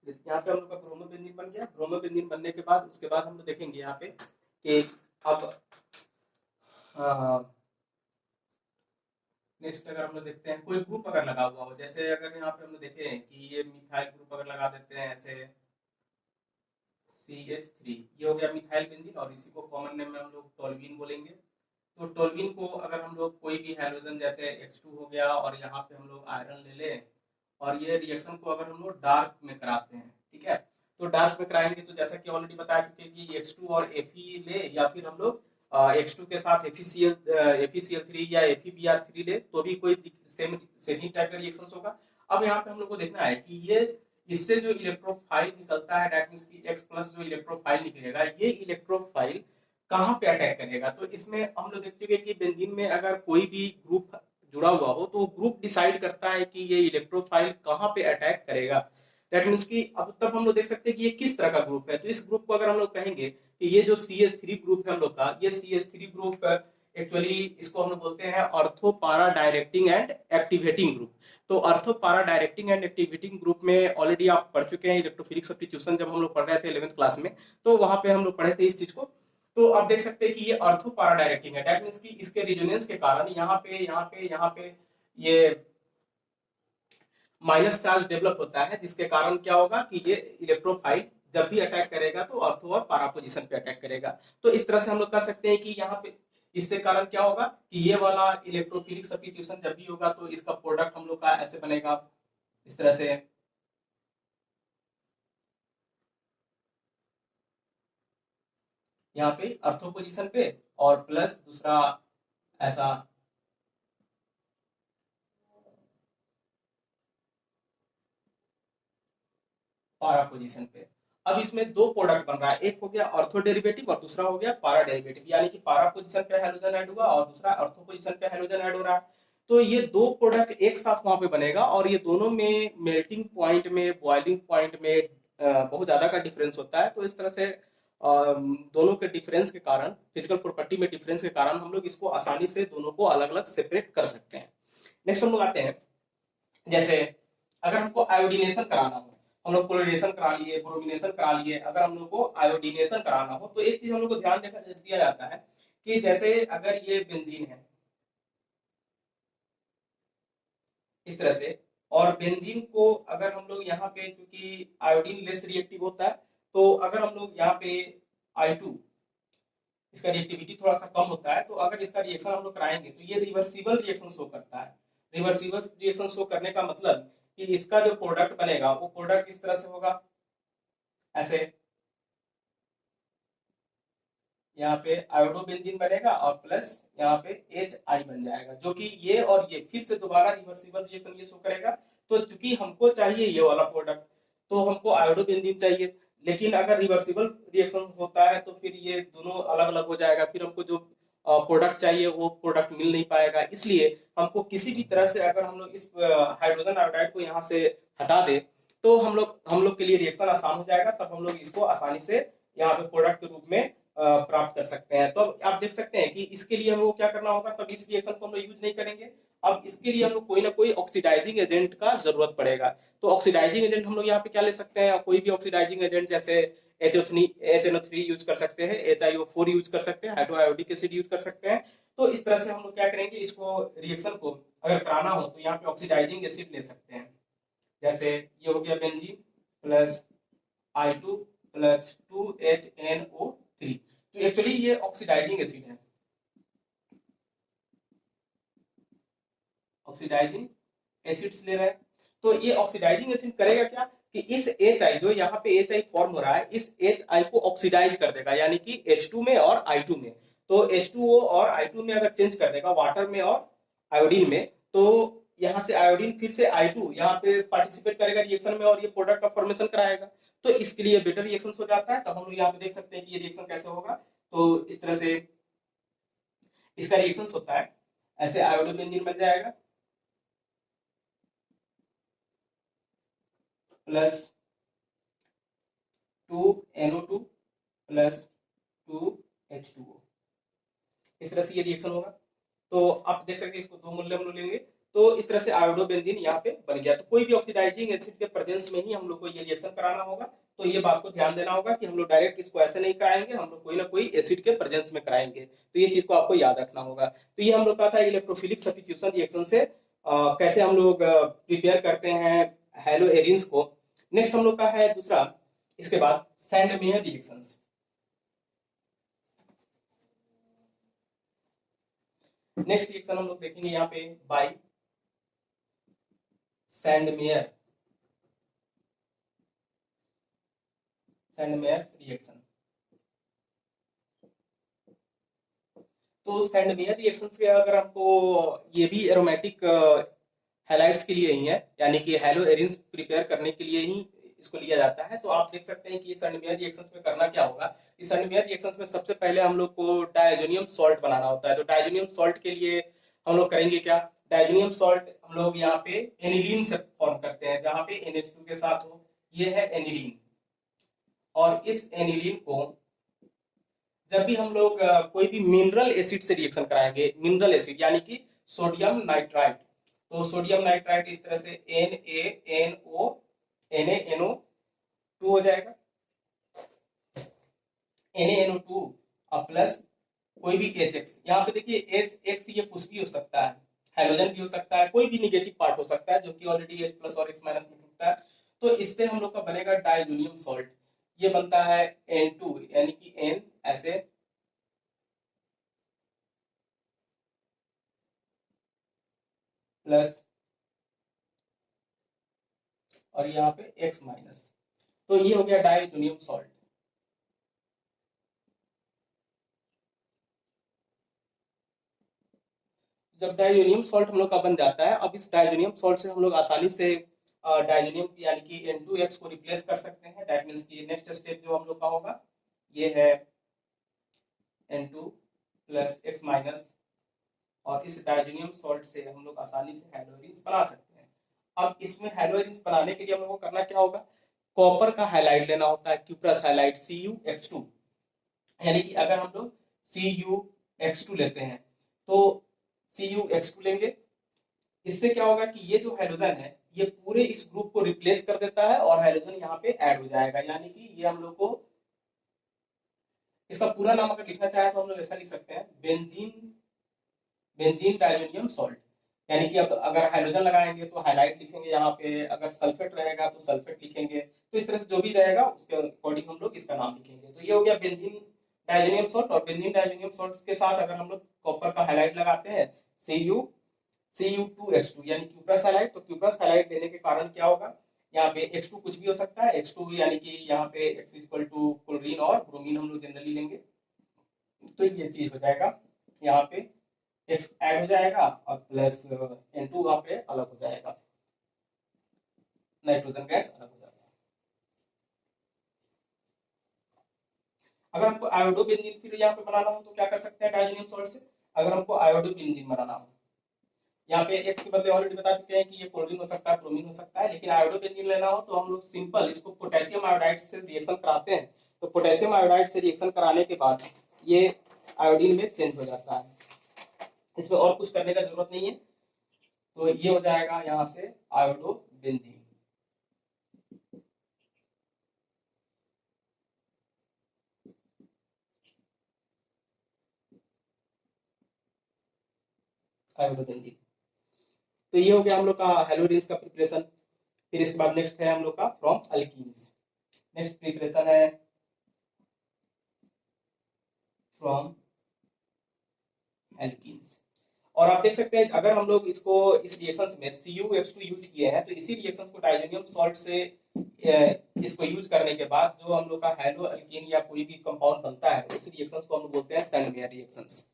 यहाँ पे हम लोग का ब्रोमोबेंजीन बन गया। ब्रोमोबेंजीन बनने के बाद उसके बाद हम लोग देखेंगे यहाँ पे कि अब नेक्स्ट अगर हम लोग देखते हैं कोई ग्रुप अगर लगा हुआ हो, जैसे अगर यहाँ पे हम लोग देखें कि ये मिथाइल ग्रुप अगर लगा देते हैं ऐसे CH3, ये हो गया मिथाइल बेंजीन और इसी को कॉमन नेम में हम लोग टोल्यूइन बोलेंगे। तो टोल्यूइन को अगर हम लोग कोई भी हैलोजन जैसे H2 हो गया और यहाँ पे हम लोग आयरन ले लें और ये रिएक्शन को अगर हम लोग डार्क में कराते हैं, ठीक है, तो डार्क में कराएंगे तो जैसा कि ऑलरेडी बताया चुके कि H2 और Fe ले या फिर हम लोग H2 के साथ FeCl3 या FeBr3 ले तो भी कोई सेम सेम ही टाइप का रिएक्शन होगा। अब यहाँ पे हम लोग को देखना है कि ये इससे जो इलेक्ट्रोफाइल निकलता है दैट मींस की X प्लस जो इलेक्ट्रोफाइल निकलेगा, ये इलेक्ट्रोफाइल कहाँ पे अटैक करेगा। तो इसमें हम लोग देख चुके कि बेंजीन में अगर कोई भी ग्रुप जुड़ा हुआ हो तो ग्रुप डिसाइड करता है कि ये इलेक्ट्रोफाइल कहाँ पे अटैक करेगा। दैट मीन्स कि अब तब हम लोग देख सकते हैं कि ये किस तरह का ग्रुप है। तो इस ग्रुप को अगर हम लोग कहेंगे कि ये जो CH3 ग्रुप है हम लोग का, ये CH3 ग्रुप एक्चुअली इसको हम लोग बोलते हैं ऑर्थो पारा डायरेक्टिंग एंड एक्टिवेटिंग ग्रुप। तो ऑर्थो पारा डायरेक्टिंग एंड एक्टिवेटिंग ग्रुप में ऑलरेडी आप पढ़ चुके हैं इलेक्ट्रोफिलिक सब्स्टिट्यूशन, जब हम लोग पढ़ रहे थे 11th क्लास में, तो वहां पे हम लोग पढ़े थे इस चीज को। तो आप देख सकते हैं कि ये ऑर्थो पारा डायरेक्टिंग है, दैट मींस कि इसके रिजोनेंस के कारण यहाँ पे ये माइनस चार्ज डेवलप होता है, जिसके कारण क्या होगा कि ये इलेक्ट्रोफाइल जब भी अटैक करेगा तो ऑर्थो और पारा पोजीशन पे अटैक करेगा। तो इस तरह से हम लोग कह सकते हैं कि यहाँ पे इससे कारण क्या होगा कि ये वाला इलेक्ट्रोफिलिक सब्स्टिट्यूशन जब भी होगा तो इसका प्रोडक्ट हम लोग का ऐसे बनेगा, इस तरह से यहाँ पे अर्थो पोजीशन पे और प्लस दूसरा ऐसा पारा पोजीशन पे। अब इसमें दो प्रोडक्ट बन रहा है, एक हो गया ऑर्थो डेरिवेटिव और दूसरा हो गया पारा डेरिवेटिव, यानी कि पारा पोजीशन पे हाइड्रोजन ऐड हुआ और दूसरा ऑर्थो पोजीशन पे हाइड्रोजन ऐड हो रहा है। तो ये दो प्रोडक्ट एक साथ वहां पे बनेगा और ये दोनों में मेल्टिंग पॉइंट में बॉइलिंग पॉइंट में बहुत ज्यादा का डिफरेंस होता है। तो इस तरह से दोनों के डिफरेंस के कारण, फिजिकल प्रॉपर्टी में डिफरेंस के कारण हम लोग इसको आसानी से दोनों को अलग अलग सेपरेट कर सकते हैं। नेक्स्ट हम लोग आते हैं, जैसे अगर हमको आयोडीनेशन कराना हो, हम लोग क्लोरीनेशन करा लिए, ब्रोमिनेशन करा लिए, अगर हम लोग को आयोडीनेशन कराना हो तो एक चीज हम लोग को ध्यान दिया जाता है कि जैसे अगर ये बेंजीन है इस तरह से, और बेंजीन को अगर हम लोग यहाँ पे चूंकि आयोडीन लेस रिएक्टिव होता है, तो अगर हम लोग यहाँ पे I2 इसका रिएक्टिविटी थोड़ा सा कम होता है, तो अगर इसका रिएक्शन हम लोग कराएंगे तो ये रिवर्सिबल रिएक्शन शो करता है। रिवर्सिबल रिएक्शन शो करने का मतलब कि इसका जो प्रोडक्ट बनेगा वो प्रोडक्ट इस तरह से होगा, ऐसे यहाँ पे आयोडोबेंजीन बनेगा और प्लस यहाँ पे HI बन जाएगा, जो कि ये और ये फिर से दोबारा रिवर्सिबल रिएक्शन ये शो करेगा। तो चूंकि हमको चाहिए ये वाला प्रोडक्ट, तो हमको आयोडोबेंजीन चाहिए, लेकिन अगर रिवर्सिबल रिएक्शन होता है तो फिर ये दोनों अलग अलग हो जाएगा, फिर हमको जो प्रोडक्ट चाहिए वो प्रोडक्ट मिल नहीं पाएगा। इसलिए हमको किसी भी तरह से अगर हम लोग इस हाइड्रोजन आयोडाइड को यहाँ से हटा दे तो हम लोग के लिए रिएक्शन आसान हो जाएगा, तब हम लोग इसको आसानी से यहाँ पे प्रोडक्ट के रूप में प्राप्त कर सकते हैं। तो आप देख सकते हैं कि इसके लिए हमको क्या करना होगा, तब इस रिएक्शन को हम लोग यूज नहीं करेंगे। अब इसके लिए हम लोग कोई ना कोई ऑक्सीडाइजिंग एजेंट का जरूरत पड़ेगा। तो ऑक्सीडाइजिंग एजेंट हम लोग यहाँ पे क्या ले सकते हैं, कोई भी ऑक्सीडाइजिंग एजेंट जैसे HNO3 यूज कर सकते हैं, HiO4 यूज कर सकते हैं, हाइड्रोआयोडिक एसिड यूज कर सकते हैं। तो इस तरह से हम लोग क्या करेंगे, इसको रिएक्शन को अगर कराना हो तो यहाँ पे ऑक्सीडाइजिंग एसिड ले सकते हैं। जैसे ये हो गया benzene plus I2 plus 2HNO3। तो एक्चुअली ये ऑक्सीडाइजिंग एसिड है, ऑक्सीडाइजिंग एसिड्स ले रहे हैं। तो ये ऑक्सीडाइजिंग एसिड करेगा क्या कि इस HI जो यहाँ पे HI फॉर्म हो रहा है, इस HI को ऑक्सीडाइज कर देगा, यानी कि H2 में और I2 में। तो H2O और I2 में अगर चेंज कर देगा वाटर में और आयोडीन में, तो यहाँ से आयोडीन फिर से I2 यहाँ पे पार्टिसिपेट करेगा रिएक्शन में और ये प्रोडक्ट का फॉर्मेशन कराएगा। तो इसके लिए बेटर रिएक्शन हो जाता है। तब हम लोग यहाँ पे देख सकते हैं कि ये रिएक्शन कैसे होगा। तो इस तरह से इसका रिएक्शन होता है, ऐसे आयोडोबेंजीन बन जाएगा प्लस 2NO2 प्लस 2H2O, इस तरह से ये रिएक्शन होगा। तो आप देख सकते हैं इसको दो मूल्य हम लोग लेंगे, तो इस तरह से आयोडोबेंजीन यहाँ पे बन गया। तो कोई भी ऑक्सीडाइजिंग एसिड के प्रेजेंस में ही हम लोग को ये रिएक्शन कराना होगा। तो ये बात को ध्यान देना होगा कि हम लोग डायरेक्ट इसको ऐसे नहीं कराएंगे, हम लोग कोई ना कोई एसिड के प्रेजेंस में कराएंगे। तो ये चीज को आपको याद रखना होगा। तो ये हम लोग का था इलेक्ट्रोफिलिक सब्स्टिट्यूशन रिएक्शन से कैसे हम लोग प्रिपेयर करते हैं हैलो एरिन्स को। नेक्स्ट हम लोग का है दूसरा, इसके बाद सैंडमेयर रिएक्शंस। नेक्स्ट रिएक्शन हम लोग देखेंगे यहाँ पे बाई सैंडमेयर रिएक्शन। तो सैंडमेयर रिएक्शंस के अगर हमको, ये भी एरोमेटिक हैलाइड्स के लिए ही है, यानी कि हैलो एरिन्स प्रिपेयर करने के लिए ही इसको लिया जाता है। तो आप देख सकते हैं कि सैंडमेयर रिएक्शंस में करना क्या होगा। इस सैंडमेयर रिएक्शंस में सबसे पहले हम लोग को डायजोनियम सॉल्ट बनाना होता है। तो डायजोनियम सॉल्ट के लिए हम लोग करेंगे क्या, डायजोनियम सॉल्ट हम लोग यहाँ पे एनिलीन से फॉर्म करते हैं, जहां पे NH2 के साथ हो, ये है एनिलीन। और इस एनिलीन को जब भी हम लोग कोई भी मिनरल एसिड से रिएक्शन कराएंगे, मिनरल एसिड यानी कि सोडियम नाइट्राइट, तो सोडियम नाइट्राइट इस तरह से NaNO2 हो जाएगा, NaNO2 प्लस कोई भी HX। यहाँ पे देखिए H ये कुछ भी हो सकता है, हाइड्रोजन भी हो सकता है, कोई भी निगेटिव पार्ट हो सकता है जो कि ऑलरेडी H प्लस और X माइनस में टूटता है। तो इससे हम लोग का बनेगा डायजोनियम सॉल्ट। ये बनता है N2 यानी कि N ऐसे प्लस और यहाँ पे X माइनस। तो ये हो गया डायजोनियम सॉल्ट। जब डायजोनियम सॉल्ट हम लोग का बन जाता है, अब इस डायजोनियम सॉल्ट से हम लोग आसानी से डायजोनियम यानी कि N2X को रिप्लेस कर सकते हैं। दैट मींस कि नेक्स्ट स्टेप जो हम लोग का होगा ये है N2 प्लस X माइनस, और इस डायजोनियम सॉल्ट से हम लोग आसानी से हैलोजेंस बना सकते हैं। अब इसमें हैलोजेंस बनाने के लिए हम लोग को करना क्या होगा, कॉपर का हैलाइड लेना होता है, क्यूप्रस हैलाइड CuX2। यानी कि अगर हम लोग CuX2 लेते हैं तो CuX2 लेंगे, इससे क्या होगा कि ये जो हाइड्रोजन है ये पूरे इस ग्रुप को रिप्लेस कर देता है और हाइड्रोजन यहाँ पे ऐड हो जाएगा। यानी कि ये हम लोग को, इसका पूरा नाम अगर लिखना चाहे तो हम लोग ऐसा लिख सकते हैं, बेंजीन डायजोनियम सॉल्ट। यानी कि अब अगर हाइड्रोजन लगाएंगे तो हाइलाइट लिखेंगे यहाँ पे, अगर सल्फेट रहेगा तो सल्फेट लिखेंगे। तो इस तरह से जो भी रहेगा उसके अकॉर्डिंग हम लोग इसका नाम लिखेंगे। तो ये हो गया बेंजीन डायजोनियम सॉल्ट। और बेंजीन डायजोनियम सॉल्ट के साथ अगर हम लोग कॉपर का हाइलाइट लगाते हैं Cu2X2 यानी क्यूप्रस हैलाइड, तो क्यूप्रस हैलाइड लेने के कारण क्या होगा, यहाँ पे X2 कुछ भी हो सकता है, X2 यानी कि यहाँ पे X इक्वल टू क्लोरीन और ब्रोमीन हम लोग जनरली लेंगे। तो ये चीज हो जाएगा, यहाँ पे X ऐड हो जाएगा और प्लस N2 वहां पे अलग हो जाएगा, नाइट्रोजन गैस अलग हो जाएगा। अगर हमको आयोडोबेंजीन फिर यहाँ पे बनाना हो तो क्या कर सकते हैं डायजोनियम सॉल्ट से, अगर हमको आयोडोबेंजीन बनाना हो, यहाँ पे X के बदले ऑलरेडी बता चुके हैं कि ये क्लोरीन हो सकता है, ब्रोमीन हो सकता है, लेकिन आयोडोबेंजीन लेना हो तो हम लोग सिंपल इसको पोटेशियम आयोडाइड से रिएक्शन कराते हैं। तो पोटेशियम आयोडाइड से रिएक्शन कराने के बाद ये आयोडीन में चेंज हो जाता है, इसमें और कुछ करने का जरूरत नहीं है। तो ये हो जाएगा यहाँ से आयोडोबेंजीन। आयोडोबेंजीन। तो ये हो गया हम लोग का हेलोजेंस का प्रिपरेशन। फिर इसके बाद नेक्स्ट है हम लोग का फ्रॉम अल्कीन्स। नेक्स्ट प्रिपरेशन है फ्रॉम एल्कीन्स। और आप देख सकते हैं अगर हम लोग इसको इस रिएक्शन में CuH2 यूज किए हैं तो इसी रिएक्शन को डायजोनियम सॉल्ट से इसको यूज करने के बाद जो हम लोग का हैलो अल्कीन या कोई भी कंपाउंड बनता है उस रिएक्शंस को हम लोग बोलते हैं सैंडमेयर रिएक्शंस।